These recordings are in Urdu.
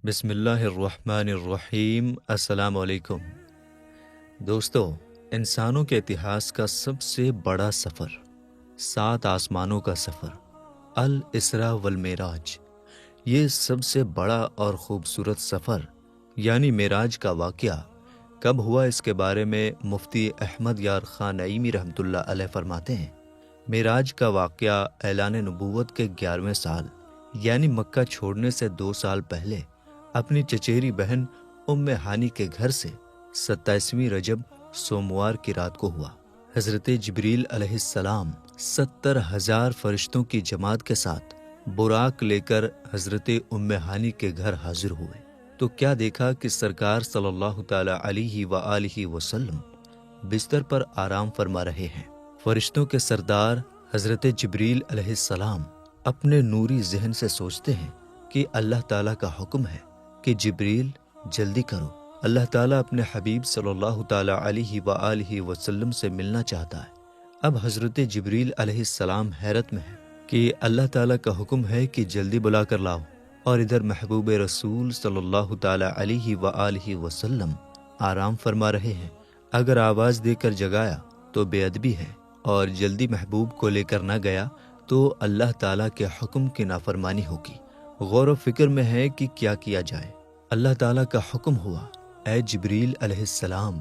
بسم اللہ الرحمن الرحیم۔ السلام علیکم دوستو، انسانوں کے اتہاس کا سب سے بڑا سفر، 7 آسمانوں کا سفر، الاسراء والمعراج، یہ سب سے بڑا اور خوبصورت سفر یعنی معراج کا واقعہ کب ہوا، اس کے بارے میں مفتی احمد یار خان نعیمی رحمۃ اللہ علیہ فرماتے ہیں، معراج کا واقعہ اعلان نبوت کے 11ویں سال یعنی مکہ چھوڑنے سے 2 سال پہلے اپنی چچیری بہن ام ہانی کے گھر سے 27ویں رجب سوموار کی رات کو ہوا۔ حضرت جبریل علیہ السلام 70,000 فرشتوں کی جماعت کے ساتھ براق لے کر حضرت ام ہانی کے گھر حاضر ہوئے تو کیا دیکھا کہ سرکار صلی اللہ تعالی علیہ وآلہ وسلم بستر پر آرام فرما رہے ہیں۔ فرشتوں کے سردار حضرت جبریل علیہ السلام اپنے نوری ذہن سے سوچتے ہیں کہ اللہ تعالیٰ کا حکم ہے کہ جبریل جلدی کرو، اللہ تعالیٰ اپنے حبیب صلی اللہ تعالی علیہ وآلہ وسلم سے ملنا چاہتا ہے۔ اب حضرت جبریل علیہ السلام حیرت میں ہے کہ اللہ تعالیٰ کا حکم ہے کہ جلدی بلا کر لاؤ، اور ادھر محبوب رسول صلی اللہ تعالی علیہ وآلہ وسلم آرام فرما رہے ہیں۔ اگر آواز دے کر جگایا تو بے ادبی ہے، اور جلدی محبوب کو لے کر نہ گیا تو اللہ تعالیٰ کے حکم کی نافرمانی ہوگی۔ غور و فکر میں ہے کہ کیا کیا جائے۔ اللہ تعالیٰ کا حکم ہوا، اے جبریل علیہ السلام،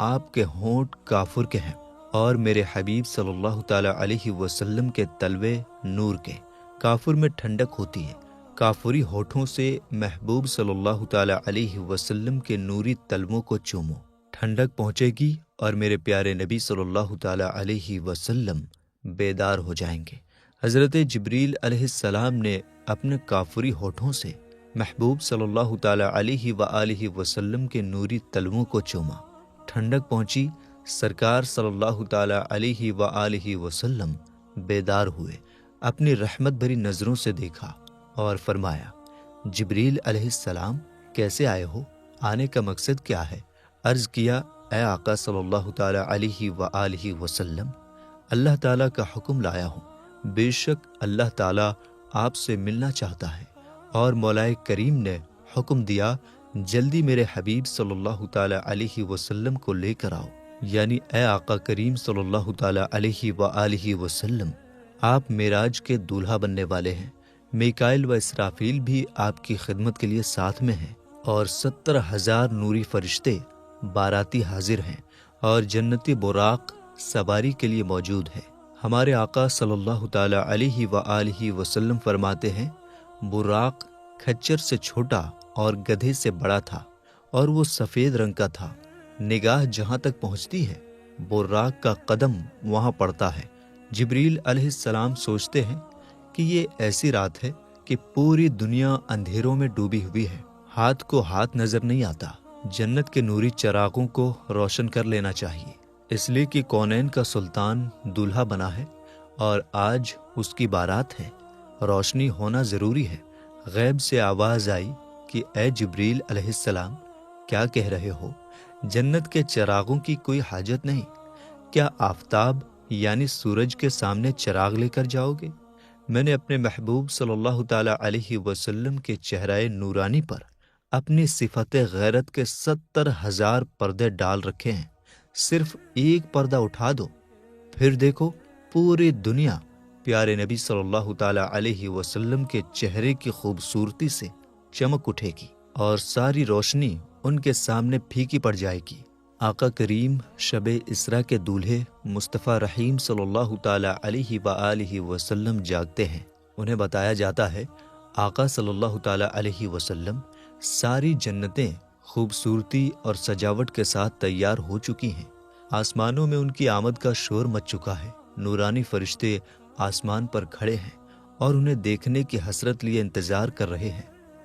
آپ کے ہونٹ کافر کے ہیں اور میرے حبیب صلی اللہ تعالی علیہ وسلم کے تلوے نور کے۔ کافر میں ٹھنڈک ہوتی ہے، کافری ہونٹوں سے محبوب صلی اللہ تعالی علیہ وسلم کے نوری تلووں کو چومو، ٹھنڈک پہنچے گی اور میرے پیارے نبی صلی اللہ تعالی علیہ وسلم بیدار ہو جائیں گے۔ حضرت جبریل علیہ السلام نے اپنے کافری ہونٹوں سے محبوب صلی اللہ تعالی علیہ وآلہ وسلم کے نوری تلووں کو چوما، ٹھنڈک پہنچی، سرکار صلی اللہ تعالی علیہ وآلہ وسلم بیدار ہوئے، اپنی رحمت بھری نظروں سے دیکھا اور فرمایا، جبریل علیہ السلام کیسے آئے ہو؟ آنے کا مقصد کیا ہے؟ عرض کیا، اے آقا صلی اللہ تعالی علیہ وآلہ وسلم، اللہ تعالیٰ کا حکم لایا ہوں، بے شک اللہ تعالیٰ آپ سے ملنا چاہتا ہے، اور مولا کریم نے حکم دیا جلدی میرے حبیب صلی اللہ تعالی علیہ وسلم کو لے کر آؤ، یعنی اے آقا کریم صلی اللہ تعالی علیہ وآلہ وسلم، آپ معراج کے دولہا بننے والے ہیں۔ میکائیل و اسرافیل بھی آپ کی خدمت کے لیے ساتھ میں ہیں، اور 70,000 نوری فرشتے باراتی حاضر ہیں، اور جنتی براق سواری کے لیے موجود ہے۔ ہمارے آقا صلی اللہ تعالی علیہ وآلہ وسلم فرماتے ہیں، براق کھچر سے چھوٹا اور گدھے سے بڑا تھا، اور وہ سفید رنگ کا تھا، نگاہ جہاں تک پہنچتی ہے براق کا قدم وہاں پڑتا ہے۔ جبریل علیہ السلام سوچتے ہیں کہ یہ ایسی رات ہے کہ پوری دنیا اندھیروں میں ڈوبی ہوئی ہے، ہاتھ کو ہاتھ نظر نہیں آتا، جنت کے نوری چراغوں کو روشن کر لینا چاہیے، اس لیے کہ کونین کا سلطان دولہا بنا ہے اور آج اس کی بارات ہے، روشنی ہونا ضروری ہے۔ غیب سے آواز آئی کہ اے جبریل علیہ السلام، کیا کہہ رہے ہو؟ جنت کے چراغوں کی کوئی حاجت نہیں، کیا آفتاب یعنی سورج کے سامنے چراغ لے کر جاؤ گے؟ میں نے اپنے محبوب صلی اللہ تعالی علیہ وسلم کے چہرہ نورانی پر اپنی صفت غیرت کے 70,000 پردے ڈال رکھے ہیں، صرف ایک پردہ اٹھا دو، پھر دیکھو پوری دنیا پیارے نبی صلی اللہ تعالی علیہ وسلم کے چہرے کی خوبصورتی سے چمک اٹھے گی، اور ساری روشنی ان کے سامنے پھیکی پڑ جائے گی۔ آقا کریم شب اسراء کے دولہے مصطفیٰ رحیم صلی اللہ تعالی علیہ وآلہ وسلم جاگتے ہیں، انہیں بتایا جاتا ہے آقا صلی اللہ تعالی علیہ وسلم ساری جنتیں خوبصورتی اور سجاوٹ کے ساتھ تیار ہو چکی ہیں، آسمانوں میں ان کی آمد کا شور مچ چکا ہے، نورانی فرشتے آسمان پر کھڑے ہیں اور انہیں دیکھنے کی حسرت لیے انتظار کر رہے ہیں۔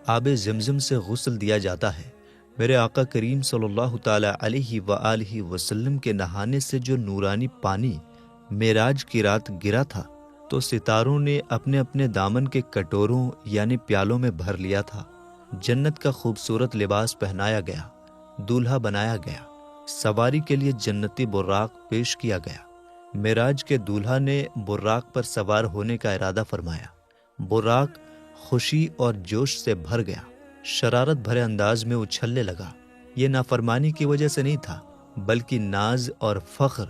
آب زمزم سے غسل دیا جاتا ہے، میرے آقا کریم صلی اللہ تعالی علیہ وآلہ وسلم کے نہانے سے جو نورانی پانی معراج کی رات گرا تھا تو ستاروں نے اپنے اپنے دامن کے کٹوروں یعنی پیالوں میں بھر لیا تھا، جنت کا خوبصورت لباس پہنایا گیا، دولہا بنایا گیا، سواری کے لیے جنتی براق پیش کیا گیا۔ معراج کے دولہا نے براق پر سوار ہونے کا ارادہ فرمایا، براق خوشی اور جوش سے بھر گیا، شرارت بھرے انداز میں اچھلنے لگا۔ یہ نافرمانی کی وجہ سے نہیں تھا، بلکہ ناز اور فخر،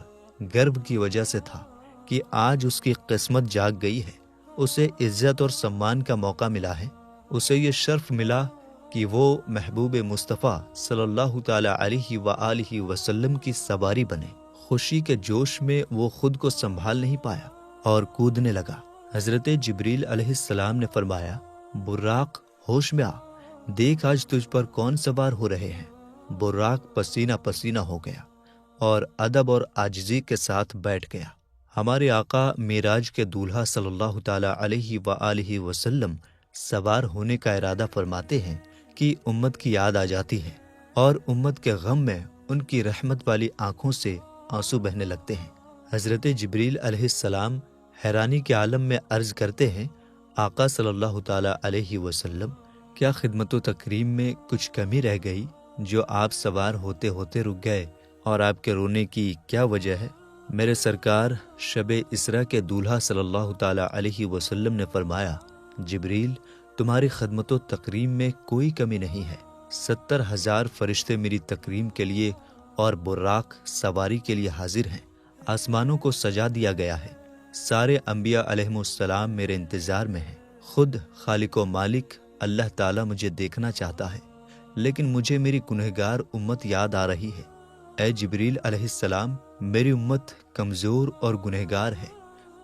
گرو کی وجہ سے تھا کہ آج اس کی قسمت جاگ گئی ہے، اسے عزت اور سمان کا موقع ملا ہے، اسے یہ شرف ملا کہ وہ محبوب مصطفیٰ صلی اللہ تعالی علیہ وآلہ وسلم کی سواری بنے۔ خوشی کے جوش میں وہ خود کو سنبھال نہیں پایا اور کودنے لگا۔ حضرت جبریل علیہ السلام نے فرمایا، براق ہوش میں آ، دیکھ آج تجھ پر کون سوار ہو رہے ہیں۔ براق پسینہ پسینہ ہو گیا اور ادب اور عاجزی کے ساتھ بیٹھ گیا۔ ہمارے آقا معراج کے دولہا صلی اللہ تعالی علیہ وآلہ وسلم سوار ہونے کا ارادہ فرماتے ہیں کہ امت کی یاد آ جاتی ہے اور امت کے غم میں ان کی رحمت والی آنکھوں سے آنسو بہنے لگتے ہیں۔ حضرت جبریل علیہ السلام حیرانی کے عالم میں عرض کرتے ہیں، آقا صلی اللہ تعالی علیہ وسلم، کیا خدمت و تکریم میں کچھ کمی رہ گئی جو آپ سوار ہوتے ہوتے رک گئے، اور آپ کے رونے کی کیا وجہ ہے؟ میرے سرکار شب اسرا کے دولہا صلی اللہ تعالی علیہ وسلم نے فرمایا، جبریل، تمہاری خدمت و تکریم میں کوئی کمی نہیں ہے۔ 70,000 فرشتے میری تکریم کے لیے اور براق سواری کے لیے حاضر ہیں۔ آسمانوں کو سجا دیا گیا ہے، سارے انبیاء علیہم السلام میرے انتظار میں ہیں۔ خود خالق و مالک اللہ تعالیٰ مجھے دیکھنا چاہتا ہے، لیکن مجھے میری گنہگار امت یاد آ رہی ہے۔ اے جبریل علیہ السلام، میری امت کمزور اور گنہگار ہے،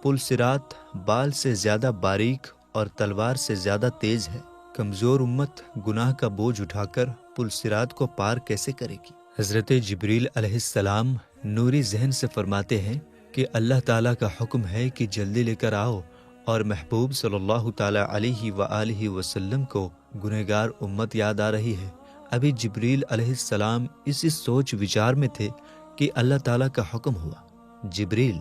پل صراط بال سے زیادہ باریک اور تلوار سے زیادہ تیز ہے۔ کمزور امت گناہ کا بوجھ اٹھا کر پل صراط کو پار کیسے کرے گی؟ حضرت جبریل علیہ السلام نوری ذہن سے فرماتے ہیں کہ اللہ تعالیٰ کا حکم ہے کہ جلدی لے کر آؤ، اور محبوب صلی اللہ تعالی علیہ وآلہ وسلم کو گنہگار امت یاد آ رہی ہے۔ ابھی جبریل علیہ السلام اسی سوچ وچار میں تھے کہ اللہ تعالیٰ کا حکم ہوا، جبریل،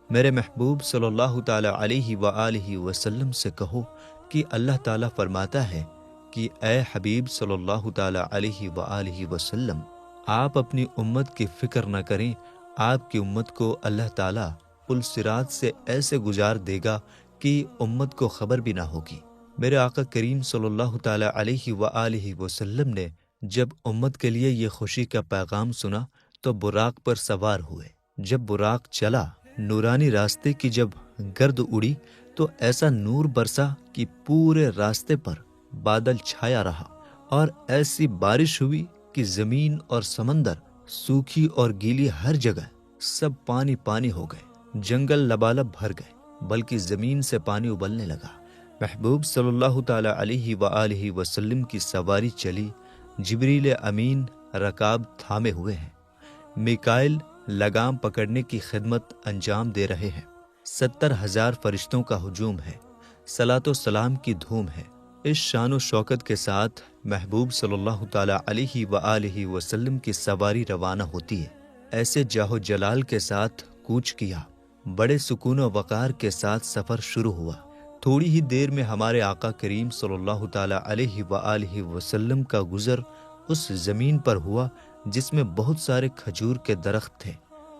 میرے محبوب صلی اللہ تعالی علیہ وآلہ وسلم سے کہو کہ اللہ تعالیٰ فرماتا ہے کہ اے حبیب صلی اللہ تعالی علیہ وآلہ وسلم، آپ اپنی امت کی فکر نہ کریں، آپ کی امت کو اللہ تعالیٰ پل صراط سے ایسے گزار دے گا کہ امت کو خبر بھی نہ ہوگی۔ میرے آقا کریم صلی اللہ تعالی علیہ وآلہ وسلم نے جب امت کے لیے یہ خوشی کا پیغام سنا تو براق پر سوار ہوئے۔ جب براق چلا، نورانی راستے کی جب گرد اڑی تو ایسا نور برسا کہ پورے راستے پر بادل چھایا رہا، اور ایسی بارش ہوئی کہ زمین اور سمندر، سوکھی اور گیلی ہر جگہ، سب پانی پانی ہو گئے۔ جنگل لبالب بھر گئے، بلکہ زمین سے پانی ابلنے لگا۔ محبوب صلی اللہ تعالی علیہ وآلہ وسلم کی سواری چلی، جبریل امین رکاب تھامے ہوئے ہیں، میکائل لگام پکڑنے کی خدمت انجام دے رہے ہیں، 70,000 فرشتوں کا ہجوم ہے، صلاۃ و سلام کی دھوم ہے۔ اس شان و شوکت کے ساتھ محبوب صلی اللہ تعالی علیہ وآلہ وسلم کی سواری روانہ ہوتی ہے۔ ایسے جاہ و جلال کے ساتھ کوچ کیا، بڑے سکون و وقار کے ساتھ سفر شروع ہوا۔ تھوڑی ہی دیر میں ہمارے آقا کریم صلی اللہ تعالی علیہ وآلہ وسلم کا گزر اس زمین پر ہوا جس میں بہت سارے کھجور کے درخت تھے۔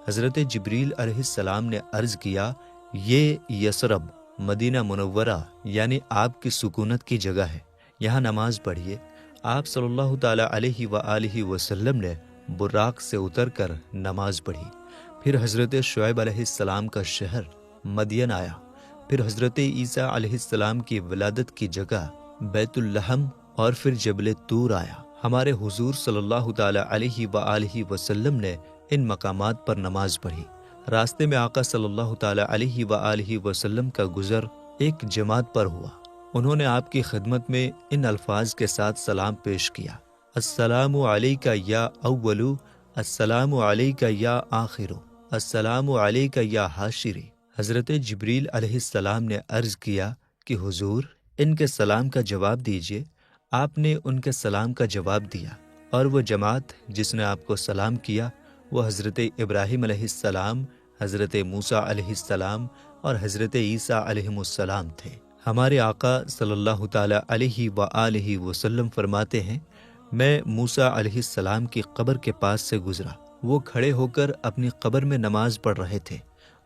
حضرت جبریل علیہ السلام نے عرض کیا، یہ یثرب، مدینہ منورہ، یعنی آپ کی سکونت کی جگہ ہے، یہاں نماز پڑھیے۔ آپ صلی اللہ تعالی علیہ وآلہ وسلم نے براق سے اتر کر نماز پڑھی۔ پھر حضرت شعیب علیہ السلام کا شہر مدین آیا، پھر حضرت عیسیٰ علیہ السلام کی ولادت کی جگہ بیت اللحم، اور پھر جبل طور آیا۔ ہمارے حضور صلی اللہ تعالی علیہ وآلہ وسلم نے ان مقامات پر نماز پڑھی۔ راستے میں آقا صلی اللہ تعالی علیہ وآلہ وسلم کا گزر ایک جماعت پر ہوا۔ انہوں نے آپ کی خدمت میں ان الفاظ کے ساتھ سلام پیش کیا، السلام علیکہ یا اولو، السلام علیکہ یا آخرو، السلام علیکہ یا حاشری۔ حضرت جبریل علیہ السلام نے عرض کیا کہ حضور، ان کے سلام کا جواب دیجئے۔ آپ نے ان کے سلام کا جواب دیا، اور وہ جماعت جس نے آپ کو سلام کیا وہ حضرت ابراہیم علیہ السلام، حضرت موسیٰ علیہ السلام اور حضرت عیسیٰ علیہ السلام تھے۔ ہمارے آقا صلی اللہ تعالی علیہ وآلہ وسلم فرماتے ہیں، میں موسیٰ علیہ السلام کی قبر کے پاس سے گزرا، وہ کھڑے ہو کر اپنی قبر میں نماز پڑھ رہے تھے،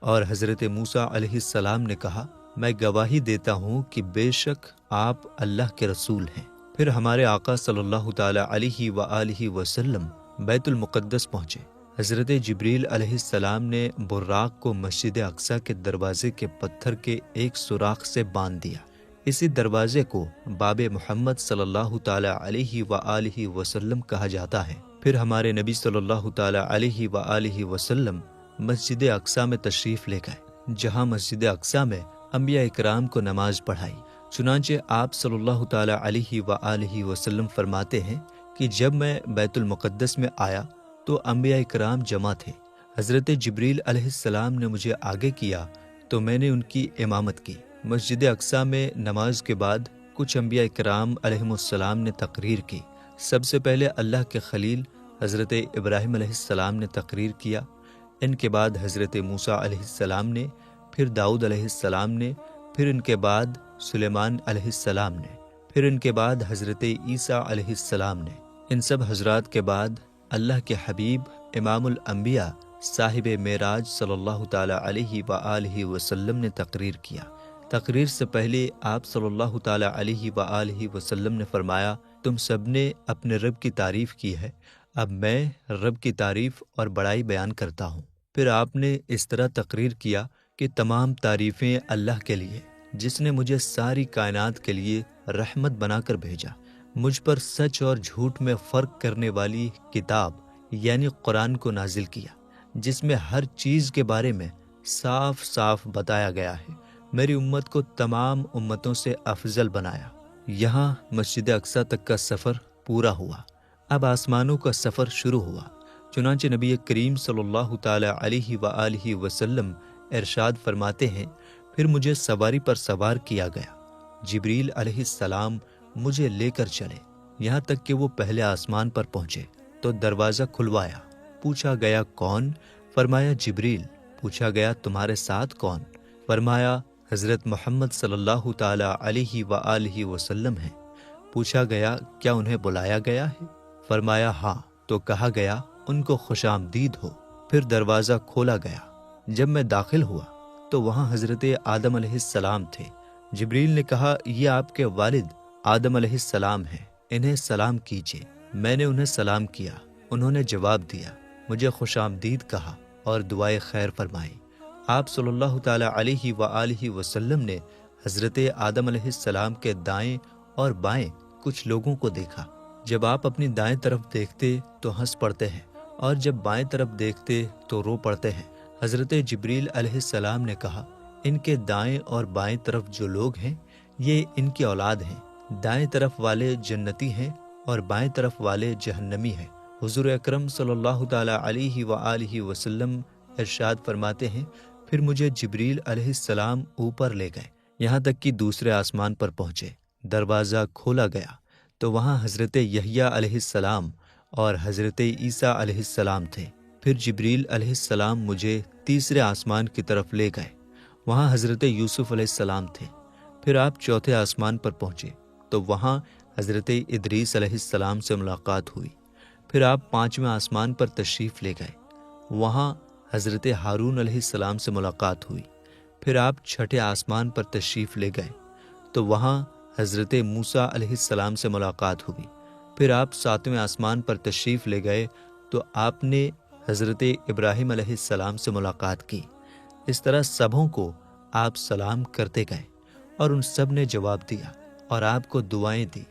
اور حضرت موسیٰ علیہ السلام نے کہا، میں گواہی دیتا ہوں کہ بے شک آپ اللہ کے رسول ہیں۔ پھر ہمارے آقا صلی اللہ تعالی علیہ وآلہ وسلم بیت المقدس پہنچے۔ حضرت جبریل علیہ السلام نے براق کو مسجد اقصیٰ کے دروازے کے پتھر کے ایک سوراخ سے باندھ دیا۔ اسی دروازے کو باب محمد صلی اللہ تعالی علیہ وآلہ وسلم کہا جاتا ہے۔ پھر ہمارے نبی صلی اللہ تعالی علیہ وآلہ وسلم مسجد اقصیٰ میں تشریف لے گئے، جہاں مسجد اقصیٰ میں انبیاء اکرام کو نماز پڑھائی۔ چنانچہ آپ صلی اللہ تعالی علیہ وآلہ وسلم فرماتے ہیں کہ جب میں بیت المقدس میں آیا تو انبیاء اکرام جمع تھے۔ حضرت جبریل علیہ السلام نے مجھے آگے کیا تو میں نے ان کی امامت کی۔ مسجد اقصیٰ میں نماز کے بعد کچھ انبیاء اکرام علیہم السلام نے تقریر کی۔ سب سے پہلے اللہ کے خلیل حضرت ابراہیم علیہ السلام نے تقریر کیا، ان کے بعد حضرت موسیٰ علیہ السلام نے، پھر داؤد علیہ السلام نے، پھر ان کے بعد سلیمان علیہ السلام نے، پھر ان کے بعد حضرت عیسیٰ علیہ السلام نے۔ ان سب حضرات کے بعد اللہ کے حبیب امام الانبیاء صاحب معراج صلی اللہ تعالی علیہ وآلہ وسلم نے تقریر کیا۔ تقریر سے پہلے آپ صلی اللہ تعالی علیہ وآلہ وسلم نے فرمایا، تم سب نے اپنے رب کی تعریف کی ہے، اب میں رب کی تعریف اور بڑائی بیان کرتا ہوں۔ پھر آپ نے اس طرح تقریر کیا کہ تمام تعریفیں اللہ کے لیے، جس نے مجھے ساری کائنات کے لیے رحمت بنا کر بھیجا، مجھ پر سچ اور جھوٹ میں فرق کرنے والی کتاب یعنی قرآن کو نازل کیا، جس میں ہر چیز کے بارے میں صاف صاف بتایا گیا ہے، میری امت کو تمام امتوں سے افضل بنایا۔ یہاں مسجد اقصیٰ تک کا سفر پورا ہوا، اب آسمانوں کا سفر شروع ہوا۔ چنانچہ نبی کریم صلی اللہ تعالی علیہ وآلہ وسلم ارشاد فرماتے ہیں، پھر مجھے سواری پر سوار کیا گیا، جبریل علیہ السلام مجھے لے کر چلے، یہاں تک کہ وہ پہلے آسمان پر پہنچے تو دروازہ کھلوایا۔ پوچھا گیا کون؟ فرمایا جبریل۔ پوچھا گیا تمہارے ساتھ کون؟ فرمایا حضرت محمد صلی اللہ تعالی علیہ وآلہ وسلم ہیں۔ پوچھا گیا کیا انہیں بلایا گیا ہے؟ فرمایا ہاں۔ تو کہا گیا ان کو خوش آمدید ہو۔ پھر دروازہ کھولا گیا۔ جب میں داخل ہوا تو وہاں حضرت آدم علیہ السلام تھے۔ جبریل نے کہا یہ آپ کے والد آدم علیہ السلام ہیں، انہیں سلام کیجیے۔ میں نے انہیں سلام کیا، انہوں نے جواب دیا، مجھے خوش آمدید کہا اور دعائے خیر فرمائی۔ آپ صلی اللہ تعالی علیہ وآلہ وسلم نے حضرت آدم علیہ السلام کے دائیں اور بائیں کچھ لوگوں کو دیکھا۔ جب آپ اپنی دائیں طرف دیکھتے تو ہنس پڑتے ہیں اور جب بائیں طرف دیکھتے تو رو پڑتے ہیں۔ حضرت جبریل علیہ السلام نے کہا ان کے دائیں اور بائیں طرف جو لوگ ہیں یہ ان کی اولاد ہیں، دائیں طرف والے جنتی ہیں اور بائیں طرف والے جہنمی ہیں۔ حضور اکرم صلی اللہ تعالی علیہ وآلہ وسلم ارشاد فرماتے ہیں، پھر مجھے جبریل علیہ السلام اوپر لے گئے، یہاں تک کہ دوسرے آسمان پر پہنچے۔ دروازہ کھولا گیا تو وہاں حضرت یحییٰ علیہ السلام اور حضرت عیسیٰ علیہ السلام تھے۔ پھر جبریل علیہ السلام مجھے تیسرے آسمان کی طرف لے گئے، وہاں حضرت یوسف علیہ السلام تھے۔ پھر آپ چوتھے آسمان پر پہنچے تو وہاں حضرت ادریس علیہ السلام سے ملاقات ہوئی۔ پھر آپ پانچویں آسمان پر تشریف لے گئے، وہاں حضرت ہارون علیہ السلام سے ملاقات ہوئی۔ پھر آپ چھٹے آسمان پر تشریف لے گئے تو وہاں حضرت موسیٰ علیہ السلام سے ملاقات ہوئی۔ پھر آپ ساتویں آسمان پر تشریف لے گئے تو آپ نے حضرت ابراہیم علیہ السلام سے ملاقات کی۔ اس طرح سبھوں کو آپ سلام کرتے گئے اور ان سب نے جواب دیا اور آپ کو دعائیں دی،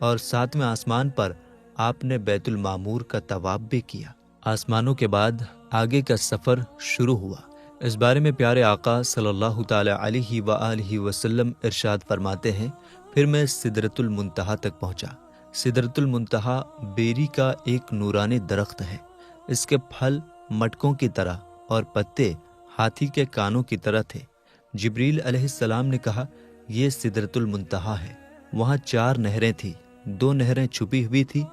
اور ساتویں آسمان پر آپ نے بیت المعمور کا طواف بھی کیا۔ آسمانوں کے بعد آگے کا سفر شروع ہوا۔ اس بارے میں پیارے آقا صلی اللہ تعالی علیہ وآلہ وسلم ارشاد فرماتے ہیں، پھر میں سدرۃ المنتہا تک پہنچا۔ سدرۃ المنتہا بیری کا ایک نورانی درخت ہے، اس کے پھل مٹکوں کی طرح اور پتے ہاتھی کے کانوں کی طرح تھے۔ جبریل علیہ السلام نے کہا یہ سدرۃ المنتہا ہے۔ وہاں 4 نہریں تھیں، 2 نہریں چھپی ہوئی تھی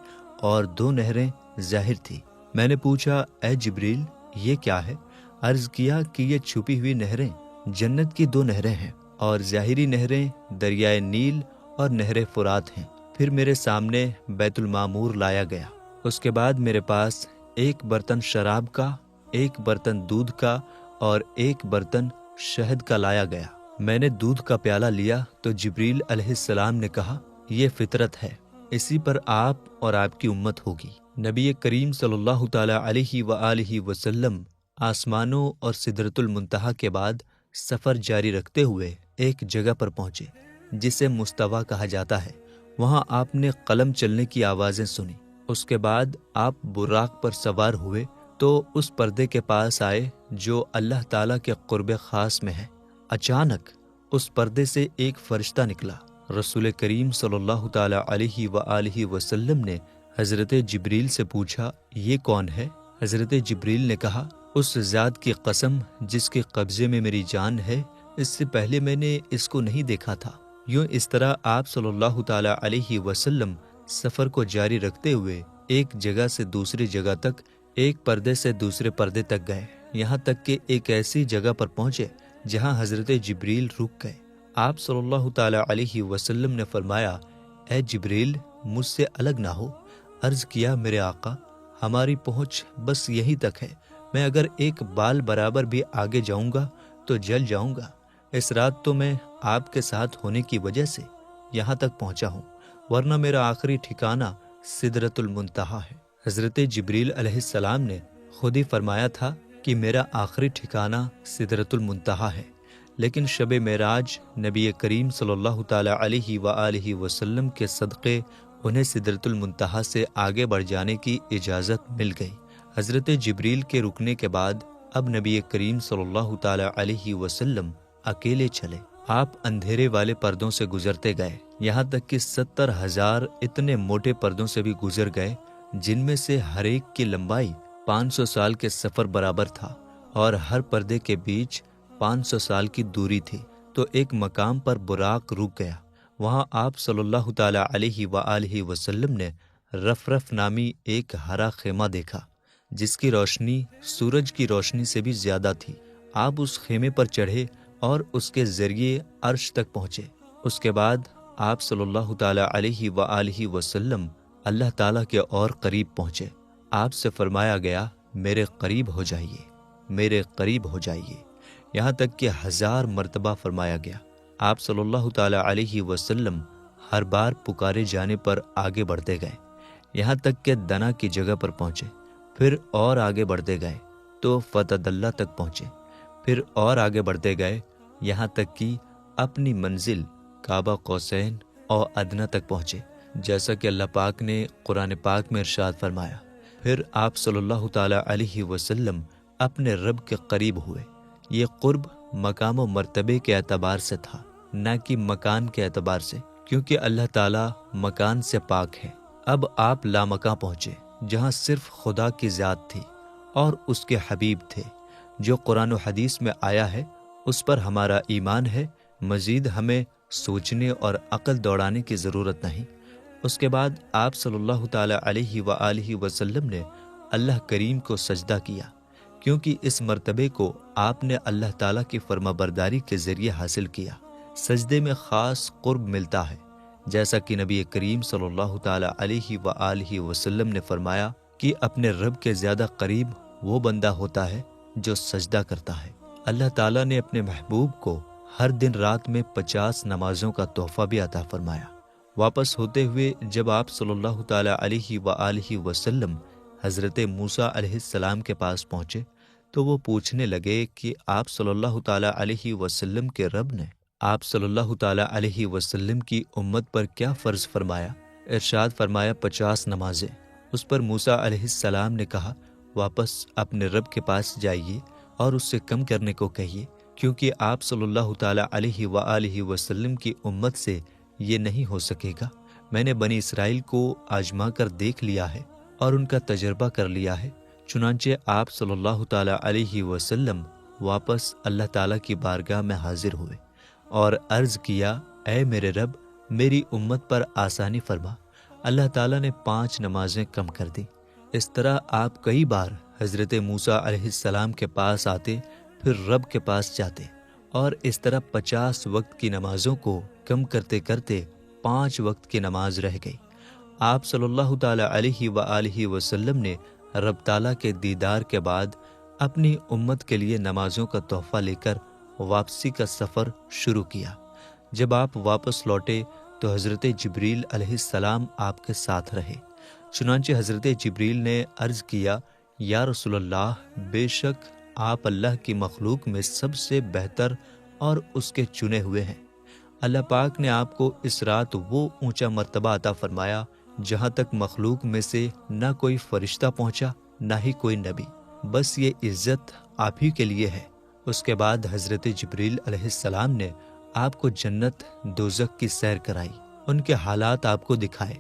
اور 2 نہریں ظاہر تھی۔ میں نے پوچھا اے جبریل یہ کیا ہے؟ عرض کیا کہ یہ چھپی ہوئی نہریں جنت کی 2 نہریں ہیں اور ظاہری نہریں دریائے نیل اور نہر فرات ہیں۔ پھر میرے سامنے بیت المعمور لایا گیا، اس کے بعد میرے پاس 1 برتن شراب کا، 1 برتن دودھ کا اور 1 برتن شہد کا لایا گیا۔ میں نے دودھ کا پیالہ لیا تو جبریل علیہ السلام نے کہا یہ فطرت ہے، اسی پر آپ اور آپ کی امت ہوگی۔ نبی کریم صلی اللہ تعالیٰ علیہ وآلہ وسلم آسمانوں اور سدرۃ المنتہا کے بعد سفر جاری رکھتے ہوئے ایک جگہ پر پہنچے جسے مستویٰ کہا جاتا ہے۔ وہاں آپ نے قلم چلنے کی آوازیں سنی۔ اس کے بعد آپ براق پر سوار ہوئے تو اس پردے کے پاس آئے جو اللہ تعالیٰ کے قرب خاص میں ہے۔ اچانک اس پردے سے ایک فرشتہ نکلا۔ رسول کریم صلی اللہ تعالیٰ علیہ وآلہ وسلم نے حضرت جبریل سے پوچھا، یہ کون ہے؟ حضرت جبریل نے کہا، اس ذات کی قسم جس کے قبضے میں میری جان ہے، اس سے پہلے میں نے اس کو نہیں دیکھا تھا۔ یوں اس طرح آپ صلی اللہ تعالیٰ علیہ وسلم سفر کو جاری رکھتے ہوئے ایک جگہ سے دوسری جگہ تک، ایک پردے سے دوسرے پردے تک گئے، یہاں تک کہ ایک ایسی جگہ پر پہنچے جہاں حضرت جبریل رک گئے۔ آپ صلی اللہ تعالیٰ علیہ وسلم نے فرمایا، اے جبریل، مجھ سے الگ نہ ہو۔ عرض کیا، میرے آقا، ہماری پہنچ بس یہیں تک ہے، میں اگر ایک بال برابر بھی آگے جاؤں گا تو جل جاؤں گا۔ اس رات تو میں آپ کے ساتھ ہونے کی وجہ سے یہاں تک پہنچا ہوں، ورنہ میرا آخری ٹھکانہ سدرۃ المنتہا ہے۔ حضرت جبریل علیہ السلام نے خود ہی فرمایا تھا کہ میرا آخری ٹھکانہ سدرۃ المنتہا ہے، لیکن شب معراج نبی کریم صلی اللہ تعالیٰ علیہ وآلہ وسلم کے صدقے انہیں سدرۃ المنتہا سے آگے بڑھ جانے کی اجازت مل گئی۔ حضرت جبریل کے رکنے کے بعد اب نبی کریم صلی اللہ تعالیٰ علیہ وسلم اکیلے چلے۔ آپ اندھیرے والے پردوں سے گزرتے گئے، یہاں تک کہ 70,000 اتنے موٹے پردوں سے بھی گزر گئے جن میں سے ہر ایک کی لمبائی 500 سال کے سفر برابر تھا، اور ہر پردے کے بیچ 500 سال کی دوری تھی۔ تو ایک مقام پر براق رک گیا۔ وہاں آپ صلی اللہ تعالیٰ علیہ وآلہ وسلم نے رفرف نامی ایک ہرا خیمہ دیکھا جس کی روشنی سورج کی روشنی سے بھی زیادہ تھی۔ آپ اس خیمے پر چڑھے اور اس کے ذریعے عرش تک پہنچے۔ اس کے بعد آپ صلی اللہ تعالیٰ علیہ وآلہ وسلم اللہ تعالیٰ کے اور قریب پہنچے۔ آپ سے فرمایا گیا، میرے قریب ہو جائیے، میرے قریب ہو جائیے، یہاں تک کہ 1000 مرتبہ فرمایا گیا۔ آپ صلی اللہ تعالیٰ علیہ وسلم ہر بار پکارے جانے پر آگے بڑھتے گئے، یہاں تک کہ دنا کی جگہ پر پہنچے، پھر اور آگے بڑھتے گئے تو فتح اللہ تک پہنچے، پھر اور آگے بڑھتے گئے یہاں تک کہ اپنی منزل کعبہ قوسین اور ادنیٰ تک پہنچے، جیسا کہ اللہ پاک نے قرآن پاک میں ارشاد فرمایا۔ پھر آپ صلی اللہ تعالیٰ علیہ وسلم اپنے رب کے قریب ہوئے۔ یہ قرب مقام و مرتبے کے اعتبار سے تھا، نہ کہ مکان کے اعتبار سے، کیونکہ اللہ تعالیٰ مکان سے پاک ہے۔ اب آپ لامکاں پہنچے جہاں صرف خدا کی ذات تھی اور اس کے حبیب تھے۔ جو قرآن و حدیث میں آیا ہے اس پر ہمارا ایمان ہے، مزید ہمیں سوچنے اور عقل دوڑانے کی ضرورت نہیں۔ اس کے بعد آپ صلی اللہ تعالیٰ علیہ وآلہ وسلم نے اللہ کریم کو سجدہ کیا، کیونکہ اس مرتبے کو آپ نے اللہ تعالیٰ کی فرما برداری کے ذریعے حاصل کیا۔ سجدے میں خاص قرب ملتا ہے، جیسا کہ نبی کریم صلی اللہ تعالیٰ علیہ وآلہ وسلم نے فرمایا کہ اپنے رب کے زیادہ قریب وہ بندہ ہوتا ہے جو سجدہ کرتا ہے۔ اللہ تعالیٰ نے اپنے محبوب کو ہر دن رات میں 50 نمازوں کا تحفہ بھی عطا فرمایا۔ واپس ہوتے ہوئے جب آپ صلی اللہ تعالیٰ علیہ وآلہ وسلم حضرت موسیٰ علیہ السلام کے پاس پہنچے تو وہ پوچھنے لگے کہ آپ صلی اللہ تعالیٰ علیہ وسلم کے رب نے آپ صلی اللہ تعالیٰ علیہ وسلم کی امت پر کیا فرض فرمایا؟ ارشاد فرمایا 50 نمازیں۔ اس پر موسیٰ علیہ السلام نے کہا، واپس اپنے رب کے پاس جائیے اور اس سے کم کرنے کو کہیے، کیونکہ آپ صلی اللہ تعالیٰ علیہ وآلہ وسلم کی امت سے یہ نہیں ہو سکے گا۔ میں نے بنی اسرائیل کو آزما کر دیکھ لیا ہے اور ان کا تجربہ کر لیا ہے۔ چنانچہ آپ صلی اللہ تعالیٰ علیہ وسلم واپس اللہ تعالیٰ کی بارگاہ میں حاضر ہوئے اور عرض کیا، اے میرے رب، میری امت پر آسانی فرما۔ اللہ تعالیٰ نے 5 نمازیں کم کر دی۔ اس طرح آپ کئی بار حضرت موسیٰ علیہ السلام کے پاس آتے، پھر رب کے پاس جاتے، اور اس طرح 50 وقت کی نمازوں کو کم کرتے کرتے 5 وقت کی نماز رہ گئی۔ آپ صلی اللہ تعالیٰ علیہ وآلہ وسلم نے رب تعالیٰ کے دیدار کے بعد اپنی امت کے لیے نمازوں کا تحفہ لے کر واپسی کا سفر شروع کیا۔ جب آپ واپس لوٹے تو حضرت جبریل علیہ السلام آپ کے ساتھ رہے۔ چنانچہ حضرت جبریل نے عرض کیا، یا رسول اللہ، بے شک آپ اللہ کی مخلوق میں سب سے بہتر اور اس کے چنے ہوئے ہیں۔ اللہ پاک نے آپ کو اس رات وہ اونچا مرتبہ عطا فرمایا جہاں تک مخلوق میں سے نہ کوئی فرشتہ پہنچا نہ ہی کوئی نبی، بس یہ عزت آپ ہی کے لیے ہے۔ اس کے بعد حضرت جبریل علیہ السلام نے آپ کو جنت دوزخ کی سیر کرائی، ان کے حالات آپ کو دکھائے۔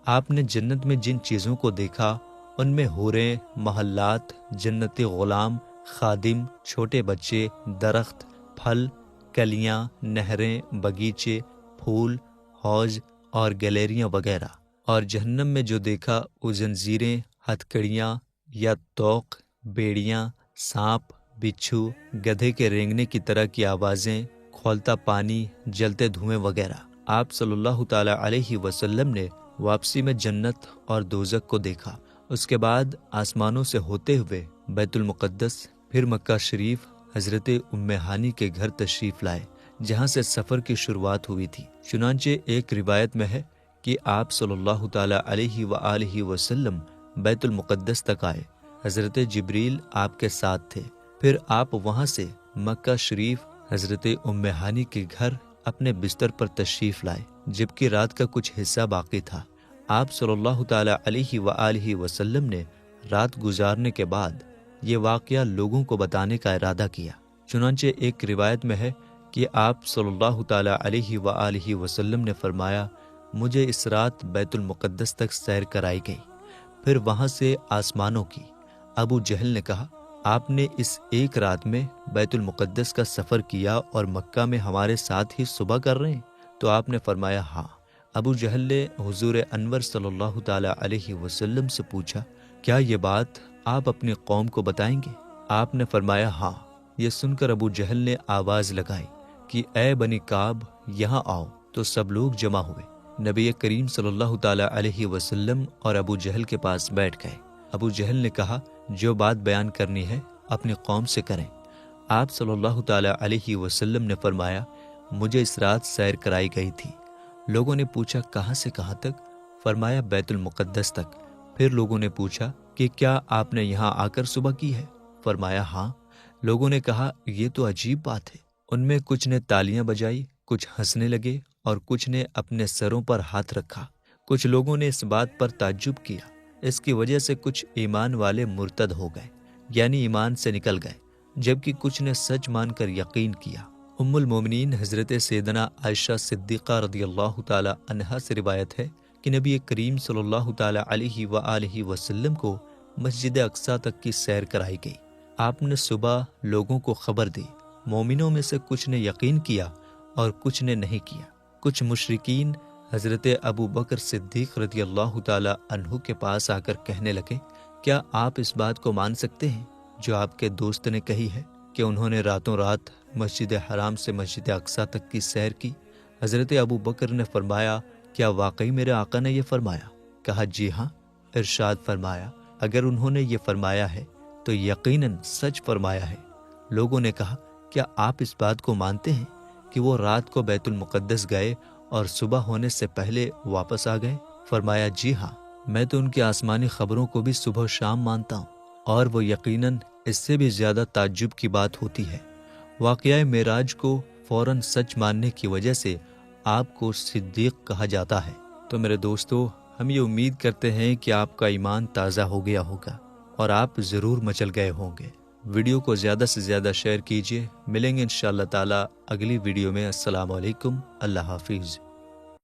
آپ نے جنت میں جن چیزوں کو دیکھا ان میں حوریں، محلات، جنتی غلام، خادم، چھوٹے بچے، درخت، پھل، کلیاں، نہریں، باغیچے، پھول، حوض اور گیلریاں وغیرہ۔ اور جہنم میں جو دیکھا وہ زنجیریں، ہتھکڑیاں یا توق، بیڑیاں، سانپ، بچھو، گدھے کے رینگنے کی طرح کی آوازیں، کھولتا پانی، جلتے دھوئیں وغیرہ۔ آپ صلی اللہ تعالی علیہ وسلم نے واپسی میں جنت اور دوزخ کو دیکھا۔ اس کے بعد آسمانوں سے ہوتے ہوئے بیت المقدس، پھر مکہ شریف، حضرت ام ہانی کے گھر تشریف لائے جہاں سے سفر کی شروعات ہوئی تھی۔ چنانچہ ایک روایت میں ہے کہ آپ صلی اللہ تعالی علیہ وآلہ وسلم بیت المقدس تک آئے، حضرت جبریل آپ کے ساتھ تھے، پھر آپ وہاں سے مکہ شریف حضرت ام ہانی کے گھر اپنے بستر پر تشریف لائے جبکہ رات کا کچھ حصہ باقی تھا۔ آپ صلی اللہ تعالی علیہ وآلہ وسلم نے رات گزارنے کے بعد یہ واقعہ لوگوں کو بتانے کا ارادہ کیا۔ چنانچہ ایک روایت میں ہے کہ آپ صلی اللہ تعالی علیہ وآلہ وسلم نے فرمایا، مجھے اس رات بیت المقدس تک سیر کرائی گئی، پھر وہاں سے آسمانوں کی۔ ابو جہل نے کہا، آپ نے اس ایک رات میں بیت المقدس کا سفر کیا اور مکہ میں ہمارے ساتھ ہی صبح کر رہے ہیں؟ تو آپ نے فرمایا ہاں۔ ابو جہل نے حضور انور صلی اللہ تعالی علیہ وسلم سے پوچھا، کیا یہ بات آپ اپنی قوم کو بتائیں گے؟ آپ نے فرمایا ہاں۔ یہ سن کر ابو جہل نے آواز لگائی کہ اے بنی کعب، یہاں آؤ، تو سب لوگ جمع ہوئے۔ نبی کریم صلی اللہ تعالی علیہ وسلم اور ابو جہل کے پاس بیٹھ گئے۔ ابو جہل نے کہا، جو بات بیان کرنی ہے اپنی قوم سے کریں۔ آپ صلی اللہ تعالی علیہ وسلم نے فرمایا، مجھے اس رات سیر کرائی گئی تھی۔ لوگوں نے پوچھا، کہاں سے کہاں تک؟ فرمایا، بیت المقدس تک۔ پھر لوگوں نے پوچھا کہ کیا آپ نے یہاں آ کر صبح کی ہے؟ فرمایا ہاں۔ لوگوں نے کہا، یہ تو عجیب بات ہے۔ ان میں کچھ نے تالیاں بجائی، کچھ ہنسنے لگے اور کچھ نے اپنے سروں پر ہاتھ رکھا۔ کچھ لوگوں نے اس بات پر تعجب کیا۔ اس کی وجہ سے کچھ ایمان والے مرتد ہو گئے، یعنی ایمان سے نکل گئے، جبکہ کچھ نے سچ مان کر یقین کیا۔ ام المومنین حضرت سیدنا عائشہ صدیقہ رضی اللہ تعالی عنہا سے روایت ہے کہ نبی کریم صلی اللہ تعالی علیہ وآلہ وسلم کو مسجد اقصیٰ تک کی سیر کرائی گئی۔ آپ نے صبح لوگوں کو خبر دی۔ مومنوں میں سے کچھ نے یقین کیا اور کچھ نے نہیں کیا۔ کچھ مشرکین حضرت ابو بکر صدیق رضی اللہ تعالی عنہ کے پاس آ کر کہنے لگے، کیا آپ اس بات کو مان سکتے ہیں جو آپ کے دوست نے کہی ہے کہ انہوں نے راتوں رات مسجد حرام سے مسجد اقصیٰ تک کی سیر کی؟ حضرت ابو بکر نے فرمایا، کیا واقعی میرے آقا نے یہ فرمایا؟ کہا جی ہاں۔ ارشاد فرمایا، اگر انہوں نے یہ فرمایا ہے تو یقیناً سچ فرمایا ہے۔ لوگوں نے کہا، کیا آپ اس بات کو مانتے ہیں کہ وہ رات کو بیت المقدس گئے اور صبح ہونے سے پہلے واپس آ گئے؟ فرمایا جی ہاں، میں تو ان کی آسمانی خبروں کو بھی صبح و شام مانتا ہوں، اور وہ یقیناً اس سے بھی زیادہ تعجب کی بات ہوتی ہے۔ واقعہ معراج کو فوراً سچ ماننے کی وجہ سے آپ کو صدیق کہا جاتا ہے۔ تو میرے دوستو، ہم یہ امید کرتے ہیں کہ آپ کا ایمان تازہ ہو گیا ہوگا اور آپ ضرور مچل گئے ہوں گے۔ ویڈیو کو زیادہ سے زیادہ شیئر کیجیے۔ ملیں گے انشاءاللہ تعالی اگلی ویڈیو میں۔ السلام علیکم، اللہ حافظ۔